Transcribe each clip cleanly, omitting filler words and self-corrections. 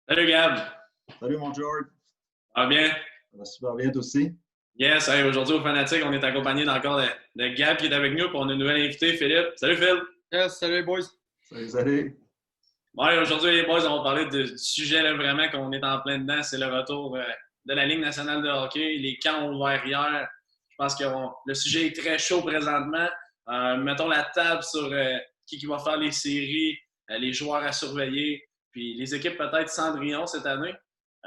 Salut Gab, Salut mon George, ça va bien? ça va super bien toi aussi. Yes, hey, aujourd'hui au Fanatique, on est accompagné encore de Gab qui est avec nous, puis on a une nouvelle invitée, Philippe. Salut Phil! Yes, salut les boys. Salut, salut. Bon, allez, aujourd'hui les boys, on va parler du sujet là, vraiment qu'on est en plein dedans, c'est le retour de la Ligue nationale de hockey. Les camps ont ouvert hier. Je pense que le sujet est très chaud présentement. Mettons la table sur qui va faire les séries, les joueurs à surveiller, puis les équipes peut-être Cendrillon cette année.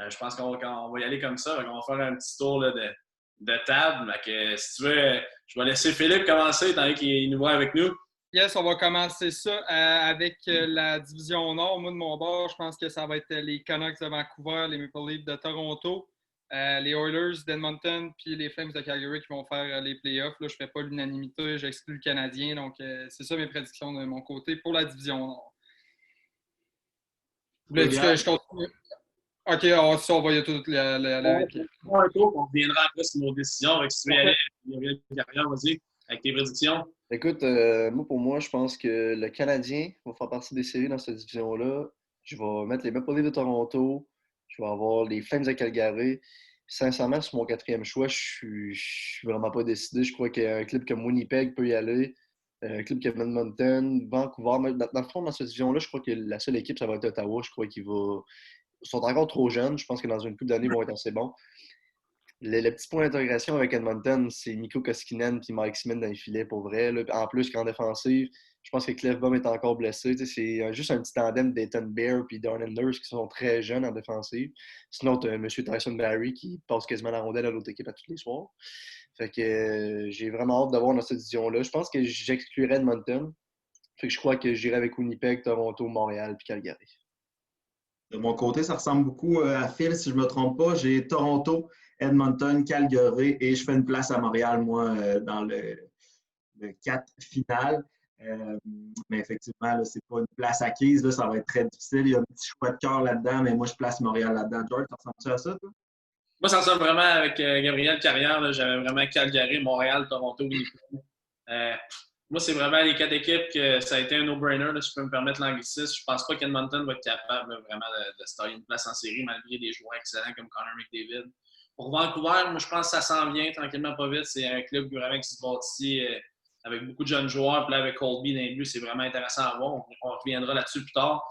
Je pense qu'on va y aller comme ça. On va faire un petit tour là, de table. Si tu veux, je vais laisser Philippe commencer, étant donné qu'il est nouveau avec nous. Yes, on va commencer ça avec la division Nord. Moi, de mon bord, je pense que ça va être les Canucks de Vancouver, les Maple Leafs de Toronto, les Oilers d'Edmonton, puis les Flames de Calgary qui vont faire les playoffs. Là, je ne fais pas l'unanimité, j'exclus le Canadien. Donc, c'est ça mes prédictions de mon côté pour la division Nord. Voulais-tu que je continue? OK, on va y aller tout Un tour, on reviendra après sur nos décisions. Avec si tu veux y aller, Gabriel Carrière, vas-y, avec tes prédictions. Écoute, pour moi, je pense que le Canadien va faire partie des séries dans cette division-là. Je vais mettre les Maple Leafs de Toronto. Je vais avoir les Flames de Calgary. Sincèrement, c'est mon quatrième choix. Je suis vraiment pas décidé. Je crois qu'un club comme Winnipeg peut y aller. Un club comme Edmonton, Vancouver. Mais dans le fond, dans cette division-là, je crois que la seule équipe, ça va être Ottawa. Je crois qu'ils sont encore trop jeunes. Je pense que dans une couple d'années, ils vont être assez bons. Le petit point d'interrogation avec Edmonton, c'est Mikko Koskinen et Mike Smith dans les filets pour vrai. Là. En plus, qu'en défensive, je pense que Clefbaum est encore blessé. C'est juste un petit tandem d'Ethan Bear et Darren Anders qui sont très jeunes en défensive. Sinon, tu as M. Tyson Barrie qui passe quasiment la rondelle à l'autre équipe à tous les soirs. Fait que j'ai vraiment hâte de voir dans cette division-là. Je pense que j'exclurais Edmonton. Fait que je crois que j'irai avec Winnipeg, Toronto, Montréal et Calgary. De mon côté, ça ressemble beaucoup à Phil, si je ne me trompe pas. J'ai Toronto, Edmonton, Calgary et je fais une place à Montréal, moi, dans le 4 final. Mais effectivement, ce n'est pas une place acquise. Là, ça va être très difficile. Il y a un petit choix de cœur là-dedans, mais moi, je place Montréal là-dedans. George, ça ressemble-tu à ça, toi? Moi, ça ressemble vraiment avec Gabriel Carrière. Là, j'avais vraiment Calgary, Montréal, Toronto, Winnipeg. Moi, c'est vraiment les quatre équipes que ça a été un no-brainer, là, si je peux me permettre l'anglicisme. Je pense pas qu'Edmonton va être capable là, vraiment de se tailler une place en série malgré des joueurs excellents comme Connor McDavid. Pour Vancouver, moi, je pense que ça s'en vient tranquillement pas vite. C'est un club vraiment qui se bâtit avec beaucoup de jeunes joueurs. Puis là, avec Colby dans les buts, c'est vraiment intéressant à voir. On reviendra là-dessus plus tard.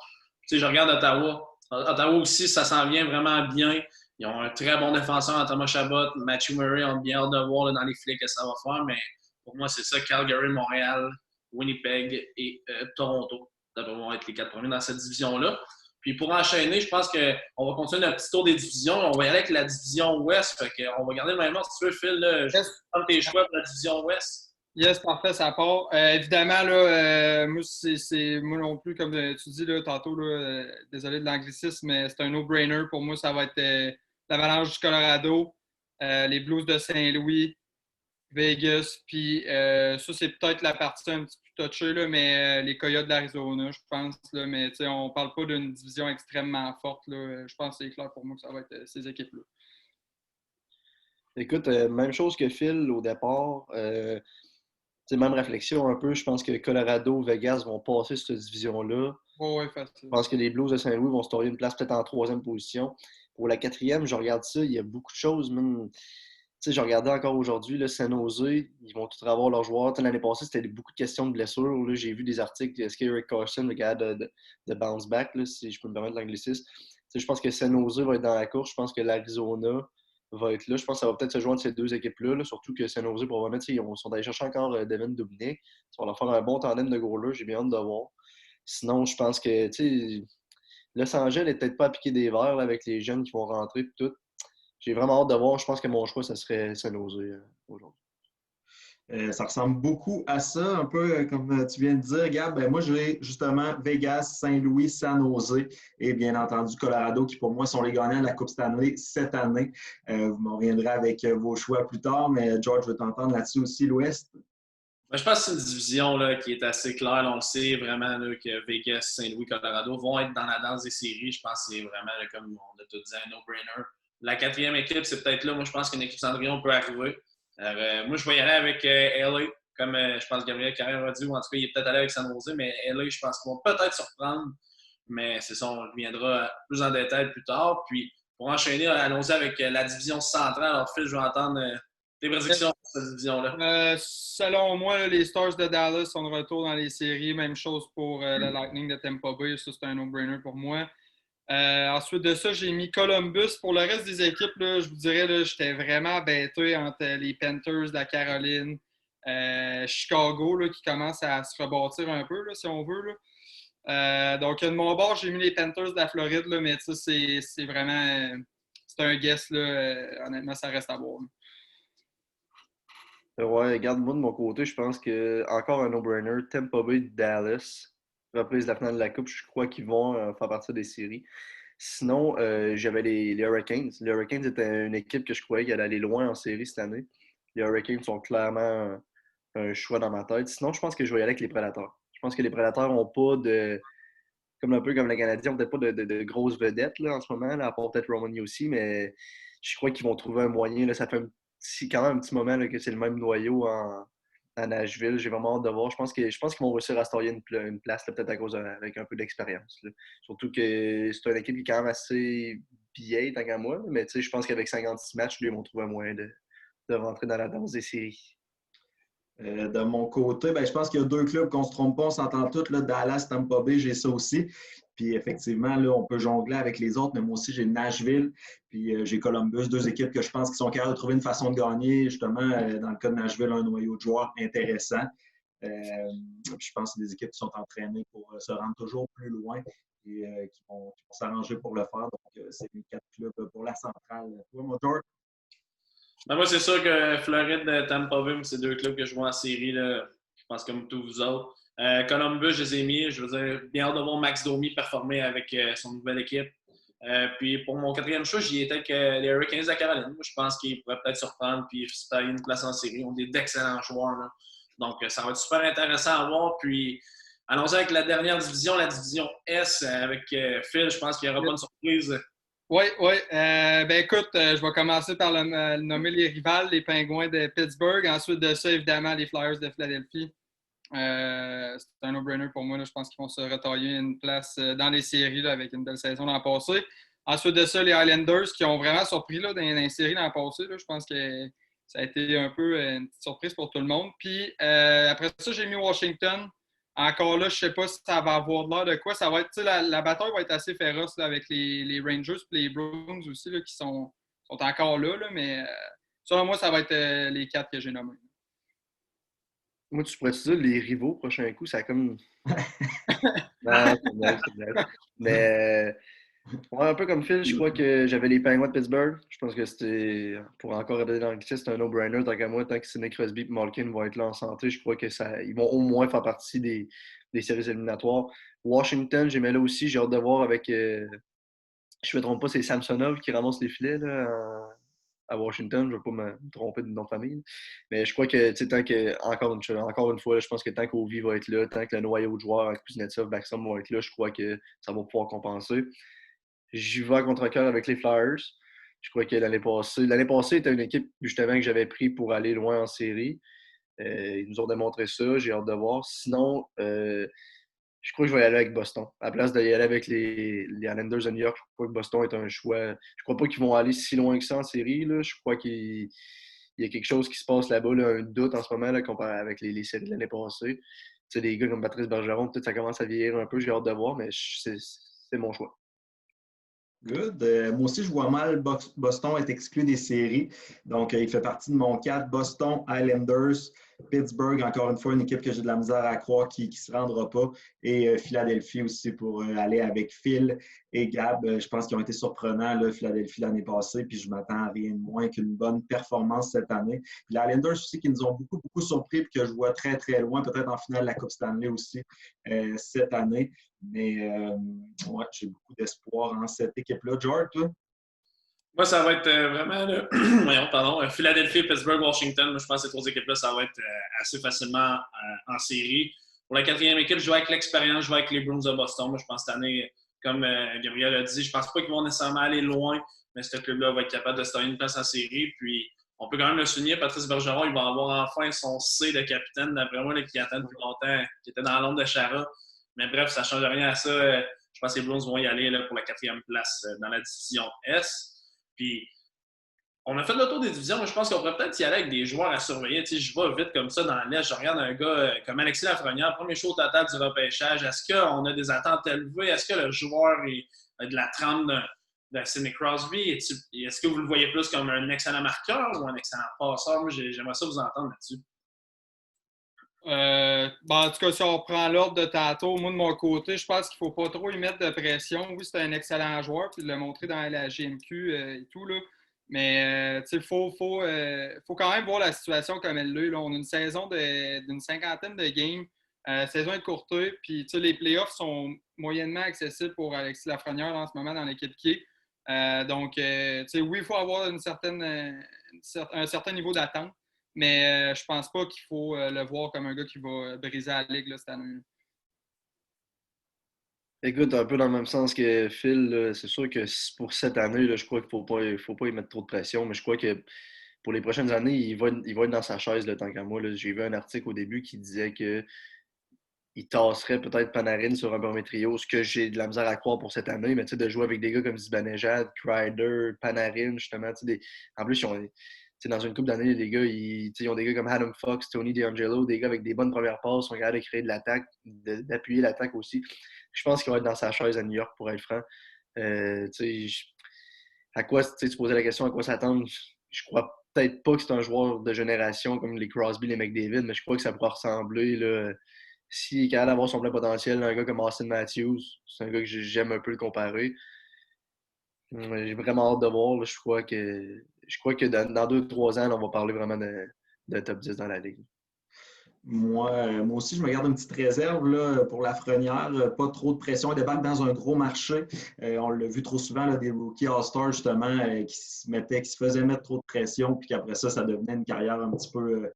Tu sais, je regarde Ottawa. Ottawa aussi, ça s'en vient vraiment bien. Ils ont un très bon défenseur en Thomas Chabot. Matthew Murray, on a bien hâte de voir là, dans les filets que ça va faire. Mais pour moi, c'est ça. Calgary, Montréal, Winnipeg et Toronto. Ça vont être les quatre premiers dans cette division-là. Puis pour enchaîner, je pense qu'on va continuer notre petit tour des divisions. On va y aller avec la division Ouest. Fait on va garder le même ordre. Si tu veux, Phil, là, je vais prendre tes choix pour la division Ouest. Yes, parfait, ça part. Évidemment, là, moi, moi non plus, comme tu dis là, tantôt, là, désolé de l'anglicisme, mais c'est un no-brainer. Pour moi, ça va être l'Avalanche du Colorado, les Blues de Saint-Louis, Vegas, puis ça, c'est peut-être la partie un petit peu touchée, là, mais les Coyotes de l'Arizona, je pense. Là, mais on ne parle pas d'une division extrêmement forte. Là. Je pense que c'est clair pour moi que ça va être ces équipes-là. Écoute, même chose que Phil au départ. Même réflexion un peu. Je pense que Colorado, Vegas vont passer cette division-là. Oh, ouais, facile. Je pense que les Blues de Saint-Louis vont se tailler une place peut-être en troisième position. Pour la quatrième, je regarde ça, il y a beaucoup de choses. Même, je regardais encore aujourd'hui, le San Jose, ils vont tous avoir leurs joueurs. L'année passée, c'était beaucoup de questions de blessures. Là, j'ai vu des articles, est-ce qu'Eric Carson, le gars de bounce back, là, si je peux me permettre l'anglicisme. Je pense que San Jose va être dans la course. Je pense que l'Arizona va être là. Je pense que ça va peut-être se joindre ces deux équipes-là, là, surtout que San Jose, probablement, ils sont allés chercher encore Devin Dubnyk. Ça va leur faire un bon tandem de goalers. J'ai bien hâte de voir. Sinon, je pense que Los Angeles n'est peut-être pas à piquer des verres là, avec les jeunes qui vont rentrer et tout. J'ai vraiment hâte de voir. Je pense que mon choix, ça serait San Jose aujourd'hui. Ça ressemble beaucoup à ça, un peu comme tu viens de dire, Gab. Ben, moi, j'ai justement Vegas, Saint-Louis, San Jose et bien entendu Colorado, qui pour moi sont les gagnants de la Coupe Stanley cette année. Vous m'en reviendrez avec vos choix plus tard, mais George, je veux t'entendre là-dessus aussi, l'Ouest. Je pense que c'est une division là, qui est assez claire. Là, on sait vraiment là, que Vegas, Saint-Louis, Colorado vont être dans la danse des séries. Je pense que c'est vraiment, là, comme on a tout dit, un no-brainer. La quatrième équipe, c'est peut-être là. Moi, je pense qu'une équipe Cendrillon peut arriver. Alors, moi, je vais y aller avec LA, comme je pense que Gabriel Carrière a dit, ou en tout cas, il est peut-être allé avec San Jose, mais LA, je pense qu'ils vont peut-être surprendre. Mais c'est ça, on reviendra plus en détail plus tard. Puis, pour enchaîner, allons-y avec la division centrale. Alors, Phil, je vais entendre tes prédictions pour cette division-là. Selon moi, là, les Stars de Dallas sont de retour dans les séries. Même chose pour le Lightning de Tampa Bay. Ça, c'est un no-brainer pour moi. Ensuite de ça, j'ai mis Columbus. Pour le reste des équipes, là, je vous dirais, là, j'étais vraiment embêté entre les Panthers de la Caroline, Chicago, là, qui commence à se rebâtir un peu, là, si on veut. Là. Donc, de mon bord, j'ai mis les Panthers de la Floride, là, mais ça, c'est vraiment... c'est un guess. Là, honnêtement, ça reste à voir. Ouais, regarde-moi de mon côté, je pense que encore un no-brainer. Tampa Bay, Dallas, reprise de la finale de la Coupe, je crois qu'ils vont faire partie des séries. Sinon, j'avais les Hurricanes. Les Hurricanes étaient une équipe que je croyais qu'elle allait aller loin en série cette année. Les Hurricanes sont clairement un choix dans ma tête. Sinon, je pense que je vais y aller avec les Prédateurs. Je pense que les Prédateurs n'ont pas de. Comme un peu comme les Canadiens, peut-être pas de grosses vedettes là, en ce moment, là, à part peut-être Romani aussi, mais je crois qu'ils vont trouver un moyen. Là, ça fait quand même un petit moment là, que c'est le même noyau à Nashville. J'ai vraiment hâte de voir. Je pense qu'ils vont réussir à se tailler une place, là, peut-être à cause avec un peu d'expérience. Là. Surtout que c'est une équipe qui est quand même assez vieille, tant qu'à moi. Là, mais je pense qu'avec 56 matchs, ils vont trouver un moyen de rentrer dans la danse des séries. De mon côté, ben, je pense qu'il y a deux clubs qu'on ne se trompe pas, on s'entend tous, là, Dallas, Tampa Bay, j'ai ça aussi. Puis effectivement, là, on peut jongler avec les autres, mais moi aussi, j'ai Nashville, puis j'ai Columbus, deux équipes que je pense qui sont capables de trouver une façon de gagner. Justement, dans le cas de Nashville, un noyau de joueurs intéressant. Je pense que c'est des équipes qui sont entraînées pour se rendre toujours plus loin et qui vont s'arranger pour le faire. Donc, c'est les quatre clubs pour la centrale. Toi, mon George? Ben, moi, c'est sûr que Floride, Tampa Bay, c'est deux clubs que je vois en série. Là, je pense comme tous vous autres. Columbus, je les ai mis. Je veux dire, bien hâte de voir Max Domi performer avec son nouvelle équipe. Puis pour mon quatrième choix, j'y étais avec les Hurricanes de la Caroline. Moi, je pense qu'ils pourraient peut-être surprendre et se tailler une place en série. Ils ont d'excellents joueurs. Là. Donc, ça va être super intéressant à voir. Puis, allons-y avec la dernière division, la division S, avec Phil. Je pense qu'il n'y aura pas de surprise. Oui. Ben écoute, je vais commencer par nommer les rivales, les Pingouins de Pittsburgh. Ensuite de ça, évidemment, les Flyers de Philadelphie. C'est un no-brainer pour moi. Là. Je pense qu'ils vont se retailler une place dans les séries là, avec une belle saison l'an passé. Ensuite de ça, les Islanders qui ont vraiment surpris là, dans les séries l'an passé. Là. Je pense que ça a été un peu une petite surprise pour tout le monde. Puis après ça, j'ai mis Washington. Encore là, je ne sais pas si ça va avoir de l'air de quoi. Ça va être, la bataille va être assez féroce là, avec les Rangers et les Bruins aussi là, qui sont encore là. Mais selon moi, ça va être les quatre que j'ai nommés. Moi, tu pourrais dire les rivaux, prochain coup, ça a comme. Non, c'est bête. Mais ouais, un peu comme Phil, je crois que j'avais les Penguins de Pittsburgh. Je pense que c'était, pour encore répéter dans le c'est un no-brainer. Tant qu'à moi, tant que Sidney Crosby et Malkin vont être là en santé, je crois que ils vont au moins faire partie des séries éliminatoires. Washington, j'aimais là aussi. J'ai hâte de voir avec. Je ne me trompe pas, c'est Samsonov qui ramasse les filets là, à Washington. Je ne vais pas me tromper de nom de famille. Mais je crois que, tant que, encore une fois, là, je pense que tant qu'Ovi va être là, tant que le noyau de joueurs, Kuznetsov, Backstrom vont être là, je crois que ça va pouvoir compenser. J'y vais à contre-cœur avec les Flyers. Je crois que l'année passée était une équipe justement que j'avais pris pour aller loin en série. Ils nous ont démontré ça. J'ai hâte de voir. Sinon, je crois que je vais y aller avec Boston. À la place d'y aller avec les Islanders de New York, je crois que Boston est un choix. Je crois pas qu'ils vont aller si loin que ça en série. Là. Je crois qu'il y a quelque chose qui se passe là-bas, là, un doute en ce moment là, comparé avec les séries de l'année passée. Des gars comme Patrice Bergeron, peut-être ça commence à vieillir un peu, j'ai hâte de voir, mais c'est mon choix. Good. Moi aussi, je vois mal Boston être exclu des séries. Donc, il fait partie de mon 4. Boston, Islanders, Pittsburgh, encore une fois, une équipe que j'ai de la misère à croire qui ne se rendra pas. Et Philadelphie aussi pour aller avec Phil et Gab. Je pense qu'ils ont été surprenants, là, Philadelphie, l'année passée. Puis je m'attends à rien de moins qu'une bonne performance cette année. Puis les Islanders aussi qui nous ont beaucoup surpris et que je vois très, très loin, peut-être en finale de la Coupe Stanley aussi cette année. Mais ouais, j'ai beaucoup d'espoir en cette équipe-là. George, toi? Moi, ça va être vraiment Philadelphie, Pittsburgh, Washington. Moi, je pense que ces trois équipes-là, ça va être assez facilement en série. Pour la quatrième équipe, je joue avec l'expérience, je joue avec les Bruins de Boston. Moi, je pense que cette année, comme Gabriel a dit, je pense pas qu'ils vont nécessairement aller loin, mais ce club-là va être capable de se tailler une place en série. Puis, on peut quand même le souligner, Patrice Bergeron, il va avoir enfin son C de capitaine, d'après moi, là, qui attend depuis longtemps, qui était dans l'ombre de Chara. Mais bref, ça ne change rien à ça. Je pense que les Blues vont y aller là, pour la 4e place dans la division S. Puis, on a fait le tour des divisions. Moi, je pense qu'on pourrait peut-être y aller avec des joueurs à surveiller. Tu sais, je vais vite comme ça dans l'Est. Je regarde un gars comme Alexis Lafrenière, premier show total du repêchage. Est-ce qu'on a des attentes élevées? Est-ce que le joueur a de la trempe de Sidney Crosby? Est-ce que vous le voyez plus comme un excellent marqueur ou un excellent passeur? Moi, j'aimerais ça vous entendre là-dessus. En tout cas, si on prend l'ordre de tantôt, moi, de mon côté, je pense qu'il ne faut pas trop y mettre de pression. Oui, c'est un excellent joueur, puis il l'a montré dans la GMQ et tout, là. Mais il faut quand même voir la situation comme elle l'est. On a une saison d'une cinquantaine de games. La saison est courtée, puis les playoffs sont moyennement accessibles pour Alexis Lafrenière en ce moment dans l'équipe qui est. Donc, oui, il faut avoir un certain niveau d'attente, mais je pense pas qu'il faut le voir comme un gars qui va briser la ligue là, cette année. Écoute, un peu dans le même sens que Phil, là, c'est sûr que pour cette année, là, je crois qu'il ne faut pas y mettre trop de pression, mais je crois que pour les prochaines années, il va être dans sa chaise le tant qu'à moi. Là. J'ai vu un article au début qui disait qu'il tasserait peut-être Panarin sur un premier trio, ce que j'ai de la misère à croire pour cette année, mais de jouer avec des gars comme Zibanejad, Kreider, Panarin, justement. En plus, dans une couple d'années, les gars, ils ont des gars comme Adam Fox, Tony DeAngelo, des gars avec des bonnes premières passes, sont capables de créer de l'attaque, d'appuyer l'attaque aussi. Je pense qu'il va être dans sa chaise à New York, pour être franc. À quoi, tu posais la question à quoi s'attendre? Je crois peut-être pas que c'est un joueur de génération comme les Crosby, les McDavid, mais je crois que ça pourra ressembler, là, s'il est capable d'avoir son plein potentiel, un gars comme Austin Matthews, c'est un gars que j'aime un peu le comparer. J'ai vraiment hâte de voir. Là. Je crois que dans 2-3 ans, là, on va parler vraiment de top 10 dans la Ligue. Moi aussi, je me garde une petite réserve là, pour Lafrenière. Pas trop de pression. Il débarque dans un gros marché. On l'a vu trop souvent, là, des rookies All-Stars, justement, qui se faisaient mettre trop de pression, puis qu'après ça, ça devenait une carrière un petit peu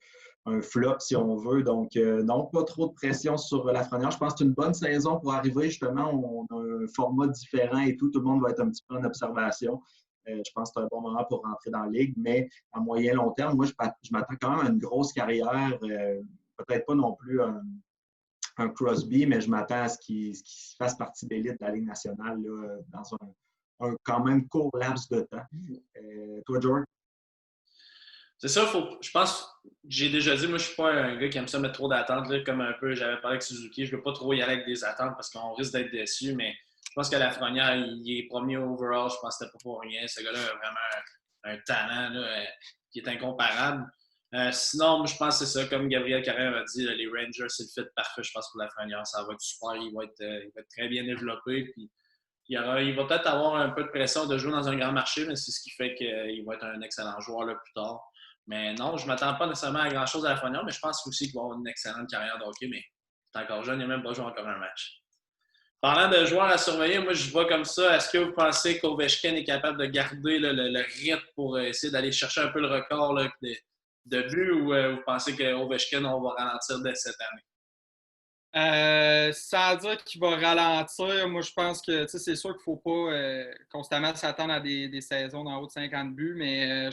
un flop, si on veut. Donc, non, pas trop de pression sur Lafrenière. Je pense que c'est une bonne saison pour arriver. Justement, on a un format différent et tout. Tout le monde va être un petit peu en observation. Je pense que c'est un bon moment pour rentrer dans la Ligue, mais à moyen long terme, moi, je m'attends quand même à une grosse carrière. Peut-être pas non plus un Crosby, mais je m'attends à ce qu'il fasse partie de l'élite de la Ligue nationale là, dans un quand même court laps de temps. Toi, George? C'est ça, je pense, j'ai déjà dit, moi, je suis pas un gars qui aime ça mettre trop d'attentes, comme un peu, j'avais parlé avec Suzuki, je veux pas trop y aller avec des attentes parce qu'on risque d'être déçu, mais je pense que Lafrenière, il est premier overall, je pense que c'était pas pour rien. Ce gars-là a vraiment un talent là, qui est incomparable. Sinon, je pense que c'est ça, comme Gabriel Carrère a dit, les Rangers, c'est le fit parfait, je pense, pour Lafrenière. Ça va être super, il va être très bien développé. Puis il va peut-être avoir un peu de pression de jouer dans un grand marché, mais c'est ce qui fait qu'il va être un excellent joueur là, plus tard. Mais non, je ne m'attends pas nécessairement à grand-chose à Lafrenière, mais je pense aussi qu'il va avoir une excellente carrière de hockey, mais il est encore jeune, il n'a même pas joué encore un match. Parlant de joueurs à surveiller, moi, je vois comme ça. Est-ce que vous pensez qu'Ovechkin est capable de garder le rythme pour essayer d'aller chercher un peu le record là, de but ou vous pensez qu'Ovechkin, on va ralentir dès cette année? Sans dire qu'il va ralentir, moi je pense que c'est sûr qu'il ne faut pas constamment s'attendre à des saisons d'en haut de 50 buts, mais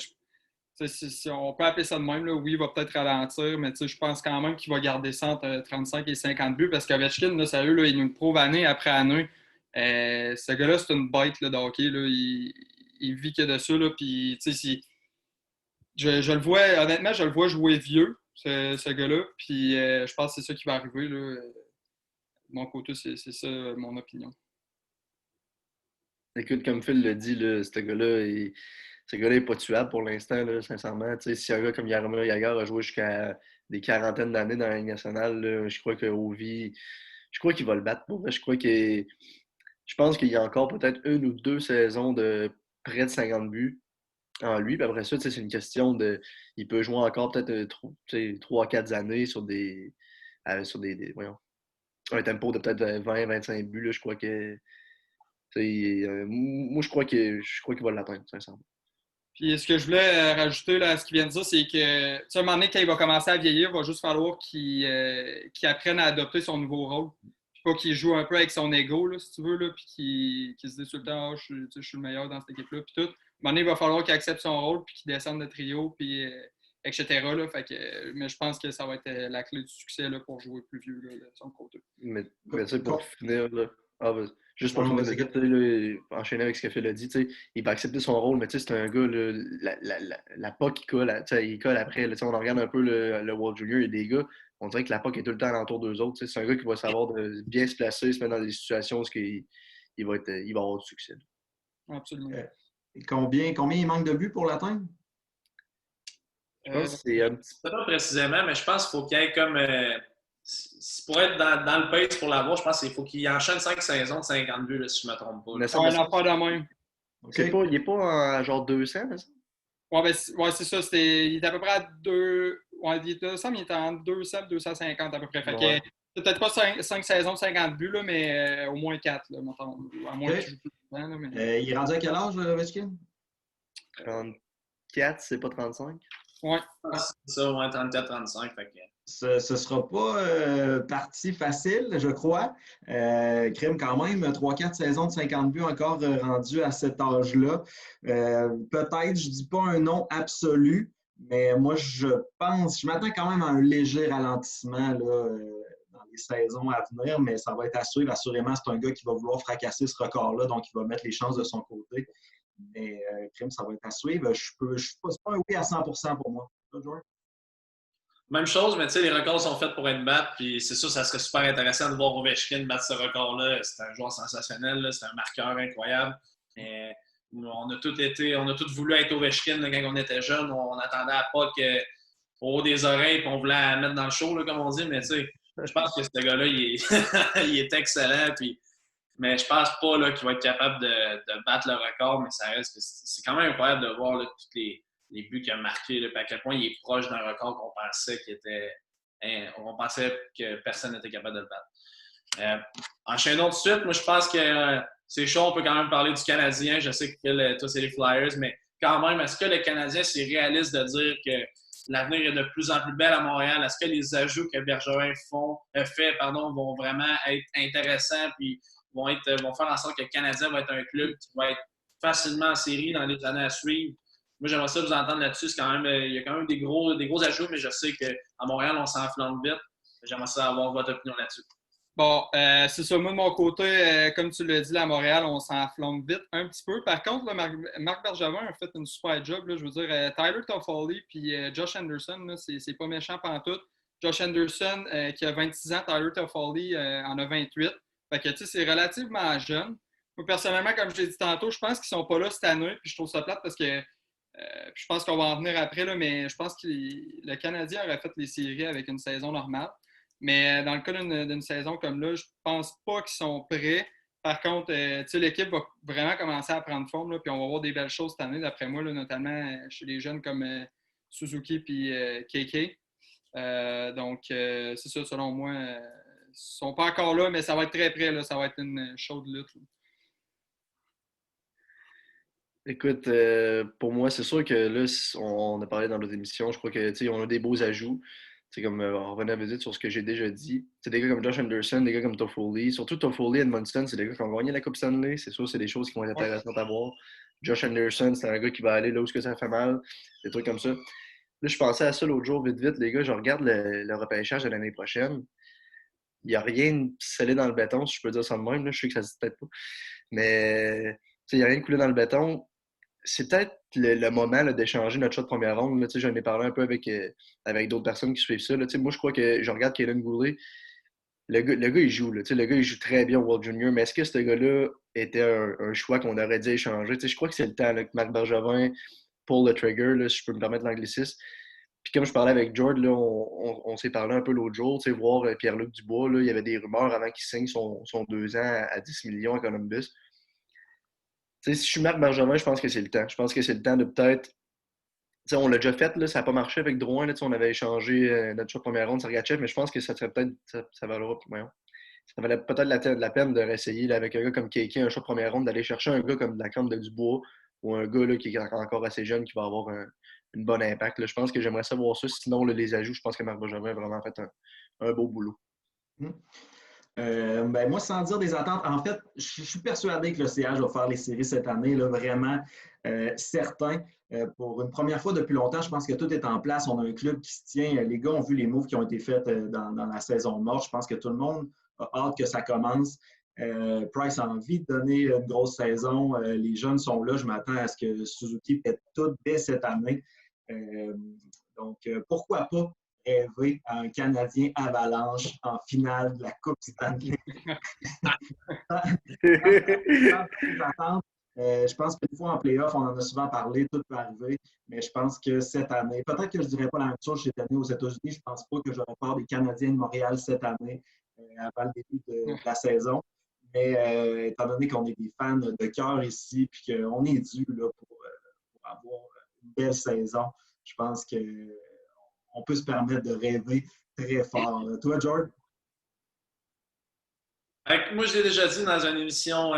si on peut appeler ça de même, là, oui, il va peut-être ralentir, mais je pense quand même qu'il va garder ça entre 35 et 50 buts parce qu'Ovechkin, là, sérieux, là, il nous prouve année après année. Ce gars-là, c'est une bête là, de hockey. Là, il vit que dessus. Là, puis, je le vois, honnêtement, je le vois jouer vieux, ce gars-là. Puis, je pense que c'est ça qui va arriver. Là. De mon côté, c'est ça mon opinion. Écoute, comme Phil l'a dit, là, ce gars-là n'est pas tuable pour l'instant, là, sincèrement. Si un gars comme Jaromir Jagr a joué jusqu'à des quarantaines d'années dans la Ligue nationale, là, je crois qu'il va le battre. Je pense qu'il y a encore peut-être 1 ou 2 saisons de près de 50 buts en lui. Puis après ça, c'est une question de. Il peut jouer encore peut-être 3-4 années sur voyons, un tempo de peut-être 20-25 buts. Là, je crois que. Moi, je crois qu'il va l'atteindre, sincèrement. Puis ce que je voulais rajouter là, à ce qu'il vient de dire, c'est que à un moment donné, quand il va commencer à vieillir, il va juste falloir qu'il apprenne à adopter son nouveau rôle. Puis pas qu'il joue un peu avec son ego, là, si tu veux, là, puis qu'il se dise tout le temps je suis le meilleur dans cette équipe-là. Puis tout. À un moment donné, il va falloir qu'il accepte son rôle, puis qu'il descende de trio, puis etc. Là, mais je pense que ça va être la clé du succès là, pour jouer plus vieux là, de son côté. Mais pour finir, là, Juste pour Ouais, finir ouais, de dire, tu sais, là, enchaîner avec ce que Phil a dit, tu sais, il va accepter son rôle, mais tu sais, c'est un gars, là, la POC, il colle, tu sais, il colle après. Là, tu sais, on en regarde un peu le World Junior, il y a des gars, on dirait que la POC est tout le temps alentour d'eux autres. Tu sais, c'est un gars qui va savoir de bien se placer, se mettre dans des situations où il va avoir du succès. Absolument. Et combien il manque de buts pour l'atteindre? Je pense que c'est un petit sais pas précisément, mais je pense qu'il faut qu'il y ait comme. Pour être dans le pace pour l'avoir, je pense qu'il faut qu'il enchaîne 5 saisons de 50 buts, là, si je ne me trompe pas. peu. Là. Ouais, un affaire de même. OK. Il n'est pas en genre 200, mais ça? Ouais, ben, c'est ça. Il est à peu près à 2. Ouais, il est entre 200 et 250 à peu près. Fait Ouais. que peut-être pas 5 saisons de 50 buts, là, mais au moins 4, là, mettons. À moins que tu joues plus longtemps. Là, mais... Il est rendu à quel âge, Ovechkin? 34, c'est pas 35? Ouais. C'est ça, ouais, 34-35. Fait que... Ce ne sera pas partie facile, je crois. Crème quand même, 3-4 saisons de 50 buts encore rendu à cet âge-là. Peut-être, je ne dis pas un nom absolu, mais moi, je m'attends quand même à un léger ralentissement là, dans les saisons à venir, mais ça va être à suivre. Assurément, c'est un gars qui va vouloir fracasser ce record-là, donc il va mettre les chances de son côté. Mais Crème, ça va être à suivre. C'est pas un oui à 100% pour moi. Même chose, mais tu sais, les records sont faits pour être battus, puis c'est sûr, ça serait super intéressant de voir Ovechkin battre ce record-là. C'est un joueur sensationnel, c'est un marqueur incroyable. Et on a tous voulu être Ovechkin là, quand on était jeunes. On attendait à pas au haut des oreilles, puis on voulait la mettre dans le show, là, comme on dit. Mais tu sais, je pense que ce gars-là, il est excellent. Mais je pense pas là, qu'il va être capable de battre le record, mais ça reste que c'est quand même incroyable de voir là, tous les buts qu'il a marqués, là, à quel point il est proche d'un record qu'on pensait on pensait que personne n'était capable de le battre. Enchaînons tout de suite. Moi, je pense que c'est chaud. On peut quand même parler du Canadien. Je sais que toi, c'est les Flyers, mais quand même, est-ce que le Canadien, c'est réaliste de dire que l'avenir est de plus en plus belle à Montréal? Est-ce que les ajouts que Bergevin fait vont vraiment être intéressants puis vont faire en sorte que le Canadien va être un club qui va être facilement en série dans les années à suivre? Moi, j'aimerais ça vous entendre là-dessus. Il y a quand même des gros ajouts, mais je sais qu'à Montréal, on s'enflamme vite. J'aimerais ça avoir votre opinion là-dessus. Bon, c'est ça. Moi, de mon côté, comme tu l'as dit, là, à Montréal, on s'enflamme vite un petit peu. Par contre, là, Marc Bergevin a fait une super job. Là, je veux dire, Tyler Toffoli puis Josh Anderson, là, c'est pas méchant pantoute. Josh Anderson, qui a 26 ans, Tyler Toffoli en a 28. Fait que, tu sais, c'est relativement jeune. Moi, personnellement, comme je l'ai dit tantôt, je pense qu'ils sont pas là cette année. Puis je trouve ça plate parce que je pense qu'on va en venir après, là, mais je pense que le Canadien aurait fait les séries avec une saison normale. Mais dans le cas d'une saison comme là, je pense pas qu'ils sont prêts. Par contre, l'équipe va vraiment commencer à prendre forme, là, puis on va voir des belles choses cette année, d'après moi, là, notamment chez les jeunes comme Suzuki et KK. Donc, c'est ça, selon moi. Ils ne sont pas encore là, mais ça va être très près. Là, ça va être une chaude lutte. Là. Écoute, pour moi, c'est sûr que là, on a parlé dans notre émission, je crois que on a des beaux ajouts. C'est comme on revenait à visite sur ce que j'ai déjà dit. C'est des gars comme Josh Anderson, des gars comme Toffoli. Surtout Toffoli et Edmondson, c'est des gars qui ont gagné la Coupe Stanley. C'est sûr, c'est des choses qui vont être intéressantes à voir. Josh Anderson, c'est un gars qui va aller là où ça fait mal. Des trucs comme ça. Là, je pensais à ça l'autre jour, vite, les gars. Je regarde le repêchage de l'année prochaine. Il n'y a rien de scellé dans le béton, si je peux dire ça de même. Là. Je sais que ça se dit peut-être pas. Mais il n'y a rien de coulé dans le béton. C'est peut-être le moment là, d'échanger notre choix de première ronde. Là, j'en ai parlé un peu avec d'autres personnes qui suivent ça. Là, moi, je crois que je regarde Kaelin Goulet. Le gars, il joue. Là, le gars, il joue très bien au World Junior. Mais est-ce que ce gars-là était un choix qu'on aurait dû échanger? Je crois que c'est le temps là, que Marc Bergevin pull le trigger, là, si je peux me permettre l'anglicisme. Puis comme je parlais avec George, là, on s'est parlé un peu l'autre jour, voir Pierre-Luc Dubois. Là, il y avait des rumeurs avant qu'il signe son 2 ans à 10 millions à Columbus. Si je suis Marc Bergevin, je pense que c'est le temps. Je pense que c'est le temps de peut-être. On l'a déjà fait, là, ça n'a pas marché avec Drouin. Là, on avait échangé notre choix de première ronde, Sergachev, mais je pense que ça serait peut-être. Ça valait peut-être la peine de réessayer là, avec un gars comme Keiki, un choix de première ronde, d'aller chercher un gars comme de la crème de Dubois ou un gars là, qui est encore assez jeune qui va avoir une bonne impact. Là. Je pense que j'aimerais savoir ça. Sinon, là, les ajouts, je pense que Marc Bergevin a vraiment fait un beau boulot. Moi, sans dire des attentes, en fait, je suis persuadé que le CH va faire les séries cette année, là, vraiment certain. Pour une première fois depuis longtemps, je pense que tout est en place. On a un club qui se tient. Les gars ont vu les moves qui ont été faits dans la saison morte. Je pense que tout le monde a hâte que ça commence. Price a envie de donner une grosse saison. Les jeunes sont là. Je m'attends à ce que Suzuki pète tout dès cette année. Donc, pourquoi pas rêver à un Canadien Avalanche en finale de la Coupe Stanley? Je pense qu'une fois en play-off, on en a souvent parlé, tout peut arriver, mais je pense que cette année, peut-être que je ne dirais pas la même chose cette année aux États-Unis, je ne pense pas que j'aurais peur des Canadiens de Montréal cette année avant le début de la saison. Mais étant donné qu'on est des fans de cœur ici et qu'on est dû là, pour avoir une belle saison, je pense qu'on peut se permettre de rêver très fort. Toi, George? Moi, je l'ai déjà dit dans une émission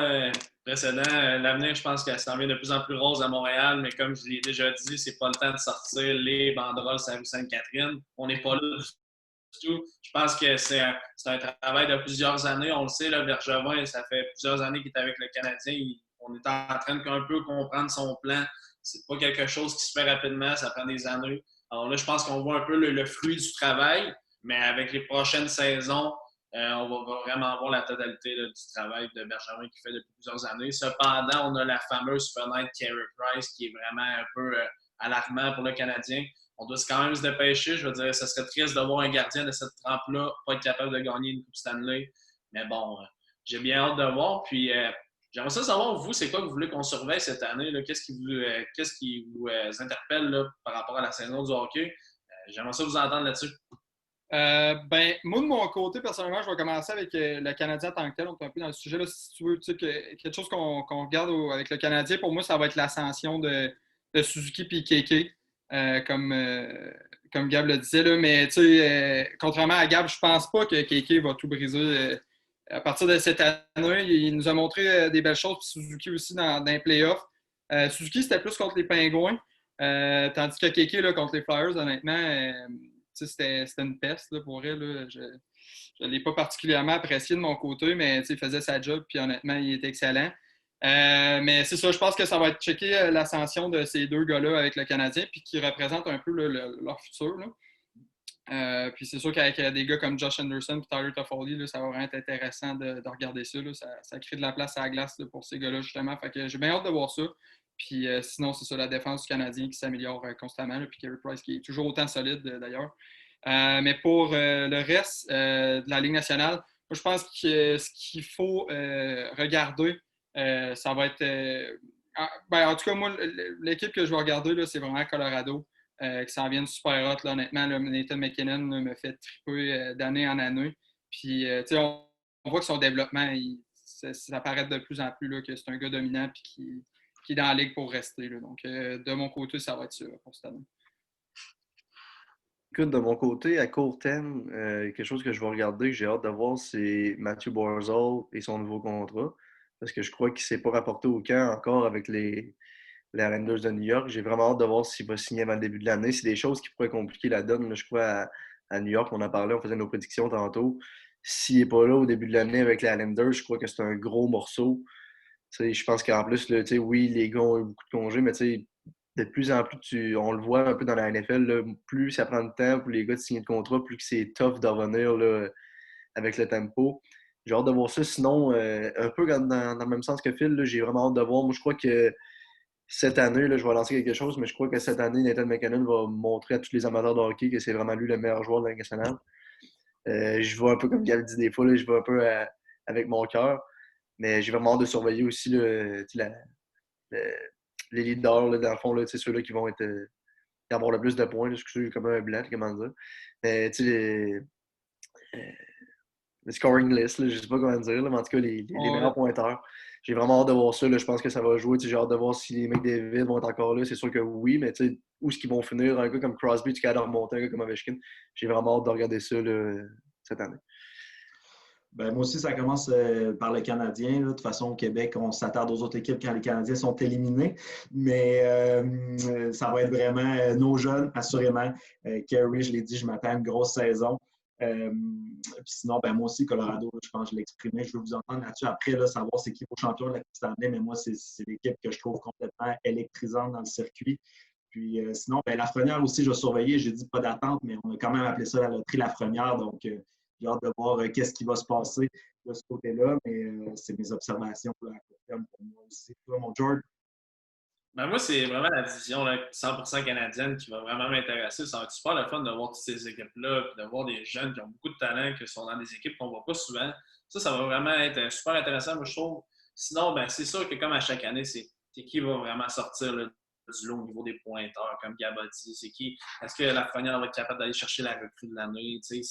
précédente, l'avenir, je pense qu'elle s'en vient de plus en plus rose à Montréal, mais comme je l'ai déjà dit, c'est pas le temps de sortir les banderoles sur la rue Sainte-Catherine. On n'est pas là du tout. Je pense que c'est un travail de plusieurs années. On le sait, là, Bergevin, ça fait plusieurs années qu'il est avec le Canadien. On est en train de un peu comprendre son plan. C'est pas quelque chose qui se fait rapidement, ça prend des années. Alors là, je pense qu'on voit un peu le fruit du travail, mais avec les prochaines saisons, on va vraiment voir la totalité là, du travail de Bergevin qu'il fait depuis plusieurs années. Cependant, on a la fameuse fenêtre Carey Price qui est vraiment un peu alarmant pour le Canadien. On doit quand même se dépêcher. Je veux dire, ce serait triste de voir un gardien de cette trempe-là pas être capable de gagner une Coupe Stanley. Mais bon, j'ai bien hâte de voir. Puis, j'aimerais ça savoir, vous, c'est quoi que vous voulez qu'on surveille cette année? Là? Qu'est-ce qui vous interpelle là, par rapport à la saison du hockey? J'aimerais ça vous entendre là-dessus. Moi, de mon côté, personnellement, je vais commencer avec le Canadien en tant que tel. On est un peu dans le sujet. Là, si tu veux, quelque chose qu'on regarde avec le Canadien, pour moi, ça va être l'ascension de Suzuki et Kéké, comme Gab le disait. Là. Mais contrairement à Gab, je pense pas que Kéké va tout briser. À partir de cette année, il nous a montré des belles choses, puis Suzuki aussi dans les playoffs. Suzuki, c'était plus contre les Pingouins, tandis que Kéké, là, contre les Flyers, honnêtement, c'était une peste là, pour elle. Là. Je ne l'ai pas particulièrement apprécié de mon côté, mais il faisait sa job, puis honnêtement, il était excellent. Mais c'est ça, je pense que ça va être checker l'ascension de ces deux gars-là avec le Canadien, puis qui représentent un peu leur futur. Là. Puis c'est sûr qu'avec des gars comme Josh Anderson et Tyler Toffoli, là, ça va vraiment être intéressant de regarder ça, là. Ça crée de la place à la glace là, pour ces gars-là, justement. Fait que j'ai bien hâte de voir ça. Puis sinon, c'est ça, la défense du Canadien qui s'améliore constamment. Là, puis Carey Price qui est toujours autant solide, d'ailleurs. Mais pour le reste de la Ligue nationale, moi, je pense que ce qu'il faut regarder, ça va être... en tout cas, moi, l'équipe que je vais regarder, là, c'est vraiment Colorado. Qui s'en viennent super hot. Là, honnêtement, là, Nathan McKinnon là, me fait triper d'année en année. Puis, on voit que son développement, ça paraît de plus en plus là, que c'est un gars dominant et qui est dans la ligue pour rester. Là. Donc, de mon côté, ça va être ça pour cette année. Écoute, de mon côté, à court terme, quelque chose que je vais regarder, que j'ai hâte de voir, c'est Matthew Barzal et son nouveau contrat. Parce que je crois qu'il ne s'est pas rapporté au camp encore avec les Islanders de New York. J'ai vraiment hâte de voir s'il va signer avant le début de l'année. C'est des choses qui pourraient compliquer la donne, là, je crois, à New York. On en parlait, on faisait nos prédictions tantôt. S'il n'est pas là au début de l'année avec les Islanders, je crois que c'est un gros morceau. T'sais, je pense qu'en plus, là, oui, les gars ont eu beaucoup de congés, mais de plus en plus, on le voit un peu dans la NFL, là, plus ça prend de temps pour les gars de signer le contrat, plus que c'est tough de revenir là, avec le tempo. J'ai hâte de voir ça. Sinon, un peu dans le même sens que Phil, là, j'ai vraiment hâte de voir. Moi, je crois que cette année, là, je vais lancer quelque chose, mais je crois que cette année, Nathan McKinnon va montrer à tous les amateurs de hockey que c'est vraiment lui le meilleur joueur de la Ligue nationale. Je vois un peu comme Gabi dit des fois, là, je vais un peu avec mon cœur. Mais j'ai vraiment hâte de surveiller aussi les leaders, là, dans le fond, c'est ceux-là qui vont être qui avoir le plus de points. Excusez, comme un blanc, comment dire. Mais le scoring list, là, je ne sais pas comment dire, là, mais en tout cas, les meilleurs pointeurs. J'ai vraiment hâte de voir ça. Là, je pense que ça va jouer. J'ai hâte de voir si les McDavid vont être encore là. C'est sûr que oui, mais où est-ce qu'ils vont finir? Un gars comme Crosby, tu es capable de remonter, un gars comme Ovechkin. J'ai vraiment hâte de regarder ça là, cette année. Ben, moi aussi, ça commence par le Canadien. Là. De toute façon, au Québec, on s'attarde aux autres équipes quand les Canadiens sont éliminés. Mais ça va être vraiment nos jeunes, assurément. Carey, je l'ai dit, je m'attends à une grosse saison. Puis sinon, ben, moi aussi, Colorado, je pense que je l'ai exprimé. Je veux vous entendre là-dessus après, là, savoir c'est qui vos champions de la Coupe Stanley. Mais moi, c'est l'équipe que je trouve complètement électrisante dans le circuit. Puis sinon, ben, Lafrenière aussi, je vais surveiller. J'ai dit pas d'attente, mais on a quand même appelé ça la loterie Lafrenière. Donc, j'ai hâte de voir qu'est-ce qui va se passer de ce côté-là, mais c'est mes observations là, à court terme pour moi aussi. Toi, mon George? Ben moi, c'est vraiment la division là, 100% canadienne qui va vraiment m'intéresser. Ça va être super le fun de voir toutes ces équipes-là, puis de voir des jeunes qui ont beaucoup de talent, qui sont dans des équipes qu'on ne voit pas souvent. Ça va vraiment être super intéressant, moi, je trouve. Sinon, ben, c'est sûr que comme à chaque année, c'est qui va vraiment sortir là, du lot au niveau des pointeurs, comme Gab a dit. C'est qui? Est-ce que Lafrenière va être capable d'aller chercher la recrue de l'année? C'est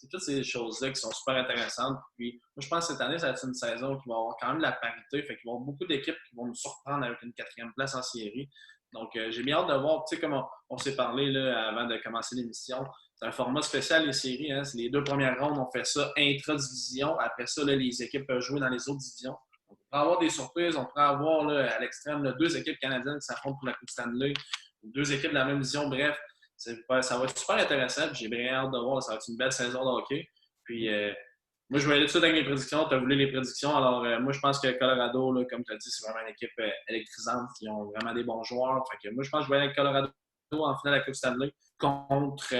toutes ces choses-là qui sont super intéressantes. Puis, moi, je pense que cette année, ça va être une saison qui va avoir quand même de la parité. Fait qu'il va y avoir beaucoup d'équipes qui vont nous surprendre avec une 4e place en série. Donc, j'ai bien hâte de voir, tu sais, comme on s'est parlé là, avant de commencer l'émission. C'est un format spécial, les séries. Hein? Les 2 premières rondes, on fait ça intra-division. Après ça, là, les équipes peuvent jouer dans les autres divisions. On pourrait avoir des surprises. On pourrait avoir là, à l'extrême là, 2 équipes canadiennes qui s'affrontent pour la Coupe Stanley, ou 2 équipes de la même division. Bref, ça va être super intéressant. J'ai bien hâte de voir. Ça va être une belle saison de hockey. Puis, moi, je vais aller tout de suite avec mes prédictions. Tu as voulu les prédictions. Alors, moi, je pense que Colorado, là, comme tu as dit, c'est vraiment une équipe électrisante qui ont vraiment des bons joueurs. Fait que moi, je pense que je vais aller avec Colorado en finale de la Coupe Stanley. Contre.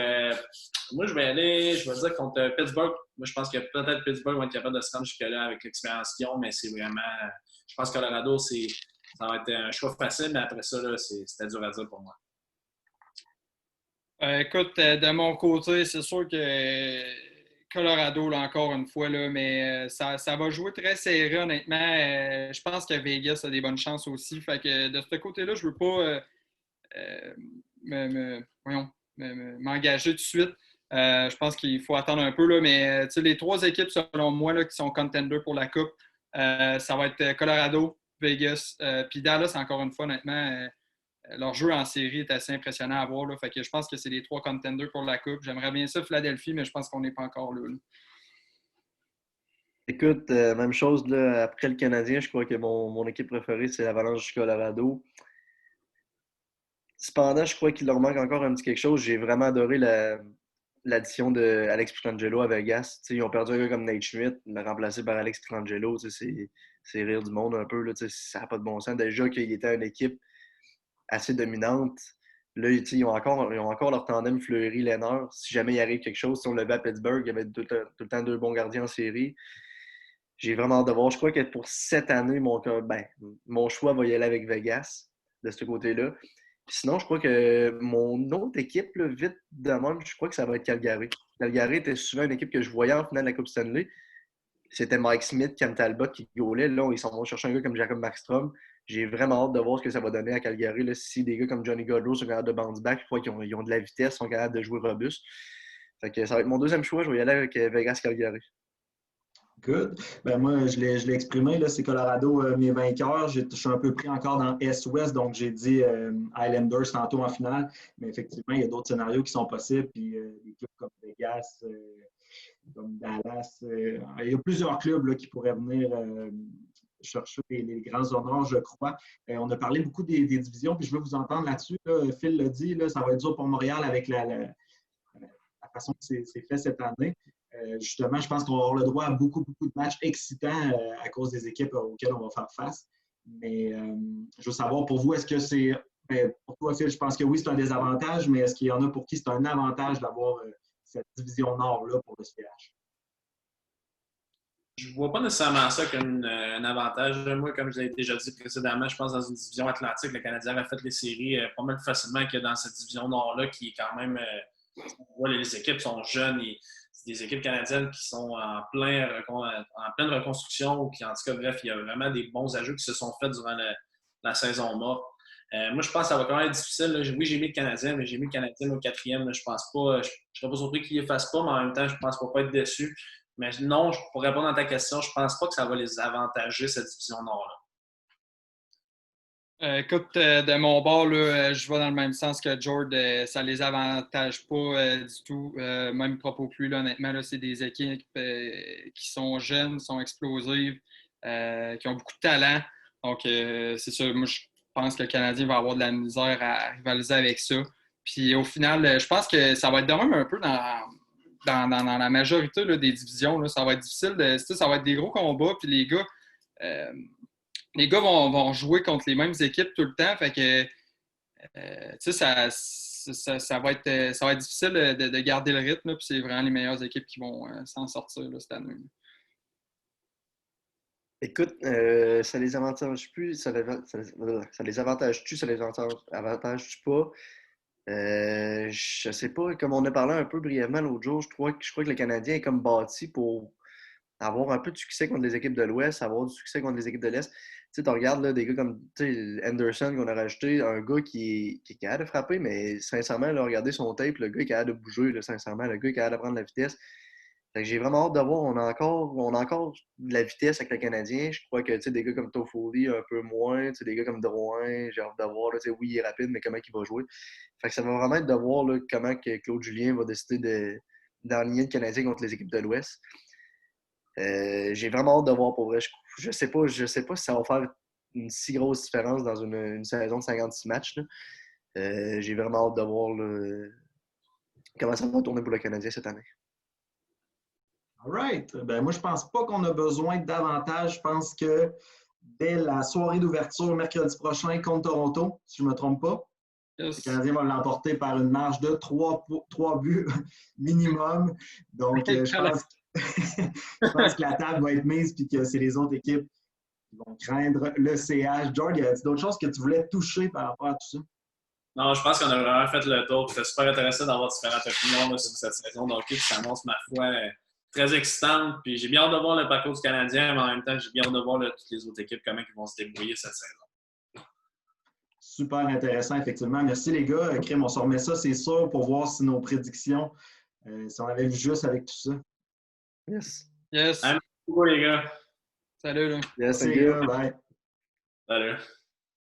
Moi, je vais dire contre Pittsburgh. Moi, je pense que peut-être Pittsburgh va être capable de se rendre jusque-là avec l'expérience qu'ils ont, mais c'est vraiment. Je pense que Colorado, ça va être un choix facile, mais après ça, là, c'était dur à dire pour moi. Écoute, de mon côté, c'est sûr que Colorado, là, encore une fois, là, mais ça va jouer très serré, honnêtement. Je pense que Vegas a des bonnes chances aussi. Fait que de ce côté-là, je ne veux pas m'engager tout de suite. Je pense qu'il faut attendre un peu, là, mais les 3 équipes, selon moi, là, qui sont contenders pour la Coupe, ça va être Colorado, Vegas, puis Dallas, encore une fois, honnêtement. Leur jeu en série est assez impressionnant à voir. Là. Fait que je pense que c'est les 3 contenders pour la Coupe. J'aimerais bien ça, Philadelphie, mais je pense qu'on n'est pas encore là. Écoute, même chose, là, après le Canadien, je crois que mon équipe préférée, c'est l'Avalanche du Colorado. Cependant, je crois qu'il leur manque encore un petit quelque chose. J'ai vraiment adoré l'addition d'Alex Pietrangelo à Vegas. T'sais, ils ont perdu un gars comme Nate Schmidt, le remplacé par Alex Pietrangelo. C'est rire du monde un peu. Là, ça n'a pas de bon sens. Déjà qu'il était une équipe assez dominante. Là, ils ont encore leur tandem Fleury-Lehner. Si jamais il arrive quelque chose, si on le bat à Pittsburgh, il y avait tout le temps 2 bons gardiens en série. J'ai vraiment hâte de voir. Je crois que pour cette année, mon choix va y aller avec Vegas, de ce côté-là. Puis sinon, je crois que mon autre équipe, là, vite de même, je crois que ça va être Calgary. Calgary était souvent une équipe que je voyais en finale de la Coupe Stanley. C'était Mike Smith, Cam Talbot qui gaulait. Là, ils s'en vont chercher un gars comme Jacob Markstrom. J'ai vraiment hâte de voir ce que ça va donner à Calgary. Là, si des gars comme Johnny Gaudreau sont capables de bounce back, je crois qu'ils ont de la vitesse, sont capables de jouer robuste. Fait que ça va être mon deuxième choix. Je vais y aller avec Vegas-Calgary. Good. Ben moi, je l'ai exprimé, là, c'est Colorado, mes vainqueurs. Je suis un peu pris encore dans Est-Ouest, donc j'ai dit Islanders tantôt en finale. Mais effectivement, il y a d'autres scénarios qui sont possibles. Puis des clubs comme Vegas, comme Dallas. Il y a plusieurs clubs là, qui pourraient venir chercher les grands honneurs, je crois. On a parlé beaucoup des divisions, puis je veux vous entendre là-dessus. Là. Phil l'a dit, là, ça va être dur pour Montréal avec la façon que c'est fait cette année. Justement, je pense qu'on va avoir le droit à beaucoup de matchs excitants à cause des équipes auxquelles on va faire face. Mais je veux savoir, pour vous, est-ce que c'est... pour toi, Phil, je pense que oui, c'est un désavantage, mais est-ce qu'il y en a pour qui c'est un avantage d'avoir cette division Nord-là pour le CH? Je ne vois pas nécessairement ça comme un avantage. Moi, comme je l'ai déjà dit précédemment, je pense que dans une division atlantique, le Canadien a fait les séries pas mal plus facilement que dans cette division Nord-là, qui est quand même... les équipes sont jeunes. C'est des équipes canadiennes qui sont en pleine reconstruction. Puis en tout cas, bref, il y a vraiment des bons ajouts qui se sont faits durant la saison morte. Moi, je pense que ça va quand même être difficile. Là. Oui, j'ai mis le Canadien, mais j'ai mis le Canadien au 4e. Là. Je pense pas. Je ne serais pas surpris qu'il ne fasse pas, mais en même temps, je pense qu'on ne va pas être déçu. Mais non, pour répondre à ta question, je ne pense pas que ça va les avantager, cette division Nord-là. Écoute, de mon bord, là, je vais dans le même sens que George. Ça ne les avantage pas du tout. Même propos plus, là, honnêtement, là, c'est des équipes qui sont jeunes, sont explosives, qui ont beaucoup de talent. Donc, c'est sûr, moi, je pense que le Canadien va avoir de la misère à rivaliser avec ça. Puis, au final, je pense que ça va être de même un peu dans la majorité là, des divisions. Là. Ça va être difficile. Ça va être des gros combats. Puis, les gars vont jouer contre les mêmes équipes tout le temps. Fait que, ça va être difficile de garder le rythme. Puis c'est vraiment les meilleures équipes qui vont s'en sortir là, cette année. Écoute, ça les avantage plus, ça les avantage-tu, ça les avantage-tu pas? Je sais pas, comme on a parlé un peu brièvement l'autre jour, je crois que le Canadien est comme bâti pour avoir un peu de succès contre les équipes de l'Ouest, avoir du succès contre les équipes de l'Est. Tu sais, tu regardes là, des gars comme Anderson qu'on a rajouté, un gars qui est capable de frapper, mais sincèrement, là, regardez son tape, le gars est capable de bouger, là, sincèrement, le gars est capable de prendre la vitesse. Fait que j'ai vraiment hâte de voir. On a encore de la vitesse avec le Canadien. Je crois que des gars comme Toffoli, un peu moins. Des gars comme Drouin, j'ai hâte de voir. Là, oui, il est rapide, mais comment il va jouer. Fait que ça va vraiment être de voir là, comment que Claude Julien va décider d'enligner le Canadien contre les équipes de l'Ouest. J'ai vraiment hâte de voir pour vrai. Je sais pas si ça va faire une si grosse différence dans une saison de 56 matchs. Là. J'ai vraiment hâte de voir là, comment ça va tourner pour le Canadien cette année. All right. Ben, moi, je pense pas qu'on a besoin davantage. Je pense que dès la soirée d'ouverture, mercredi prochain, contre Toronto, si je ne me trompe pas, Yes. le Canadien va l'emporter par une marge de 3 buts minimum. Donc, je pense que la table va être mise et que c'est les autres équipes qui vont craindre le CH. George, y a-t-il d'autres choses que tu voulais toucher par rapport à tout ça? Non, je pense qu'on a vraiment fait le tour. C'était super intéressant d'avoir différentes opinions là, sur cette saison de hockey qui s'annonce, ma foi, très excitante. Puis j'ai bien hâte de voir le parcours du Canadien, mais en même temps, j'ai bien hâte de voir là, toutes les autres équipes, comment ils vont se débrouiller cette saison. Super intéressant, effectivement. Merci les gars. Crème, on se remet ça, c'est sûr, pour voir si nos prédictions, si on avait vu juste avec tout ça. Yes. Yes. Merci beaucoup, les gars. Salut, là. Yes, Merci les gars. Bye. Salut.